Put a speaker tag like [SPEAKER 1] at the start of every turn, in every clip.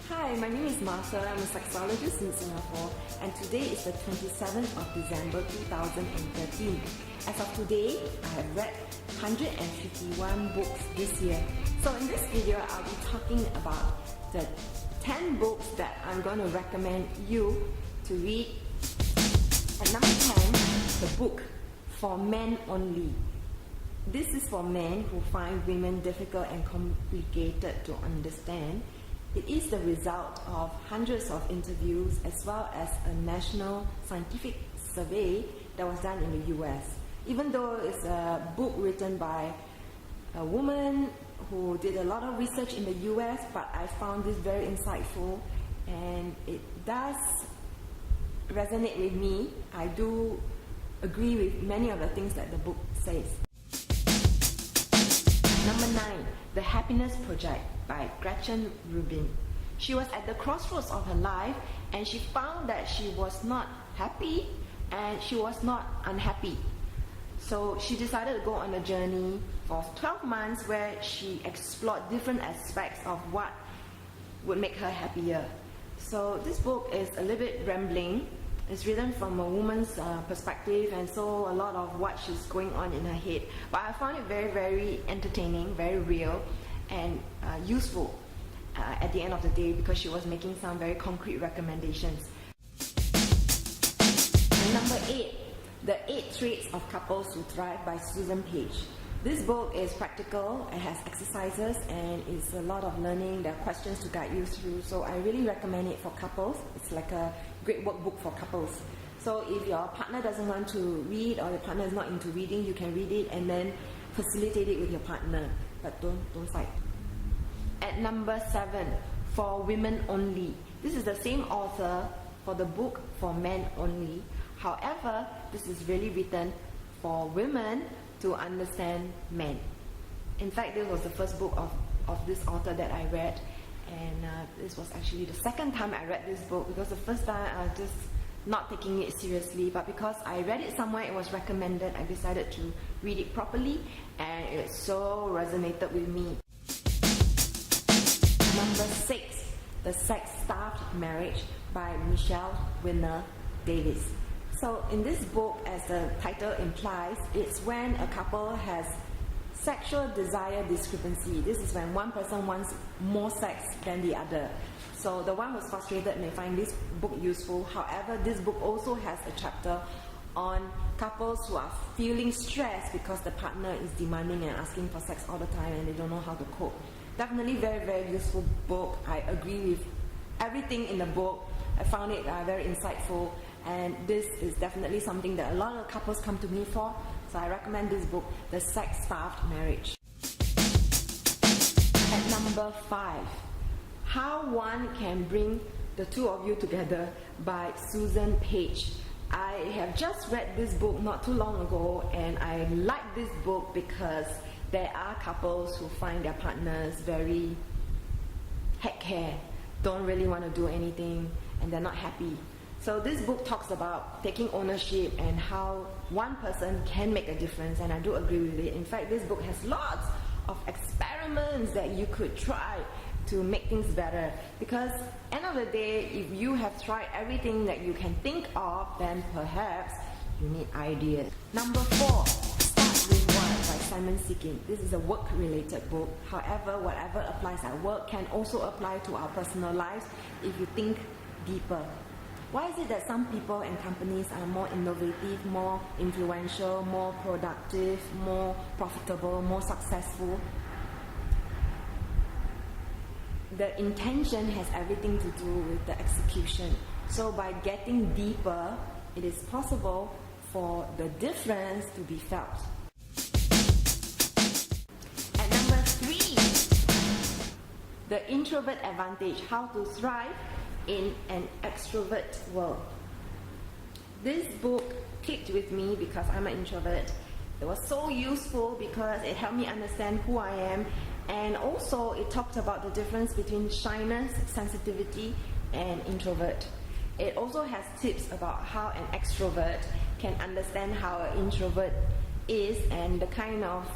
[SPEAKER 1] Hi, my name is Marsha. I'm a sexologist in Singapore, and today is the 27th of December 2013. As of today, I have read 151 books this year. So in this video, I'll be talking about the 10 books that I'm going to recommend you to read. At number 10, the book For Men Only. This is for men who find women difficult and complicated to understand. It is the result of hundreds of interviews as well as a national scientific survey that was done in the US. Even though it's a book written by a woman who did a lot of research in the US, but I found this very insightful and it does resonate with me. I do agree with many of the things that the book says. Number 9, The Happiness Project by Gretchen Rubin. She was at the crossroads of her life and she found that she was not happy and she was not unhappy. So she decided to go on a journey for 12 months where she explored different aspects of what would make her happier. So this book is a little bit rambling. It's written from a woman's perspective, and so a lot of what she's going on in her head. But I found it very, very entertaining, very real, and useful at the end of the day because she was making some very concrete recommendations. And number 8, The 8 Traits of Couples Who Thrive by Susan Page. This book is practical, it has exercises, and it's a lot of learning. There are questions to guide you through, so I really recommend it for couples. It's like a great workbook for couples. So if your partner doesn't want to read or your partner is not into reading, you can read it and then facilitate it with your partner, but don't fight. At number 7, For Women Only. This is the same author for the book For Men Only. However, this is really written for women to understand men. In fact, this was the first book of this author that I read, and this was actually the second time I read this book, because the first time I was just not taking it seriously, but because I read it somewhere, it was recommended, I decided to read it properly, and it so resonated with me. Number 6, The Sex-Starved Marriage by Michelle Winner Davis. So in this book, as the title implies, it's when a couple has sexual desire discrepancy. This is when one person wants more sex than the other. So the one who's frustrated may find this book useful. However, this book also has a chapter on couples who are feeling stressed because the partner is demanding and asking for sex all the time and they don't know how to cope. Definitely very, very useful book. I agree with everything in the book. I found it very insightful. And this is definitely something that a lot of couples come to me for. So I recommend this book, The Sex-Starved Marriage. At number 5, How One Can Bring the Two of You Together by Susan Page. I have just read this book not too long ago, and I like this book because there are couples who find their partners very heck care, don't really want to do anything, and they're not happy. So this book talks about taking ownership and how one person can make a difference, and I do agree with it. In fact, this book has lots of experiments that you could try to make things better, because end of the day, if you have tried everything that you can think of, then perhaps you need ideas. Number 4, Start With Why by Simon Sinek. This is a work-related book. However, whatever applies at work can also apply to our personal lives if you think deeper. Why is it that some people and companies are more innovative, more influential, more productive, more profitable, more successful? The intention has everything to do with the execution. So by getting deeper, it is possible for the difference to be felt. At number 3, The Introvert Advantage, How to Thrive in an Extrovert World. This book clicked with me because I'm an introvert. It was so useful because it helped me understand who I am, and also it talked about the difference between shyness, sensitivity, and introvert. It also has tips about how an extrovert can understand how an introvert is and the kind of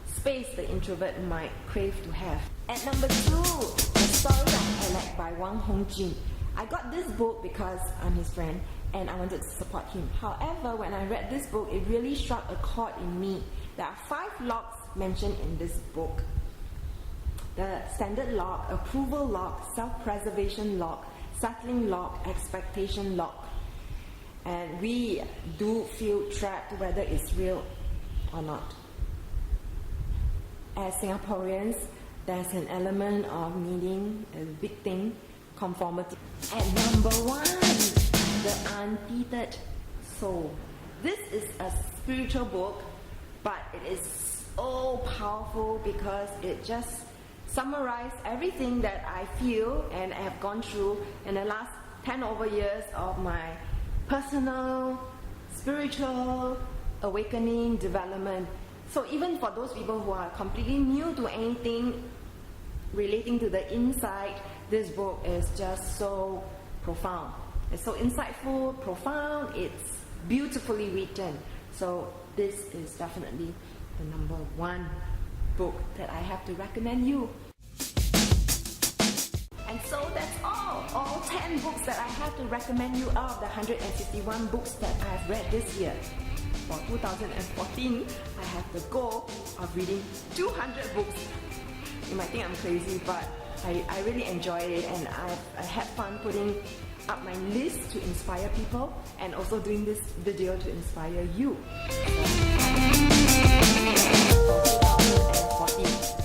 [SPEAKER 1] space the introvert might crave to have. At number 2, The Story of Alec by by Wang Hongjin. I got this book because I'm his friend and I wanted to support him. However, when I read this book, it really struck a chord in me. There are 5 locks mentioned in this book. The standard lock, approval lock, self-preservation lock, settling lock, expectation lock. And we do feel trapped whether it's real or not. As Singaporeans, there's an element of needing a big thing, conformity. And number 1, the Untethered Soul. This is a spiritual book, but it is so powerful because it just summarizes everything that I feel and have gone through in the last 10 over years of my personal, spiritual awakening, development. So even for those people who are completely new to anything relating to the inside, this book is just so profound. It's so insightful, profound, it's beautifully written. So this is definitely the number 1 book that I have to recommend you. And so that's all 10 books that I have to recommend you of the 151 books that I've read this year. For 2014, I have the goal of reading 200 books. You might think I'm crazy, but I really enjoyed it, and I had fun putting up my list to inspire people and also doing this video to inspire you. For 2014.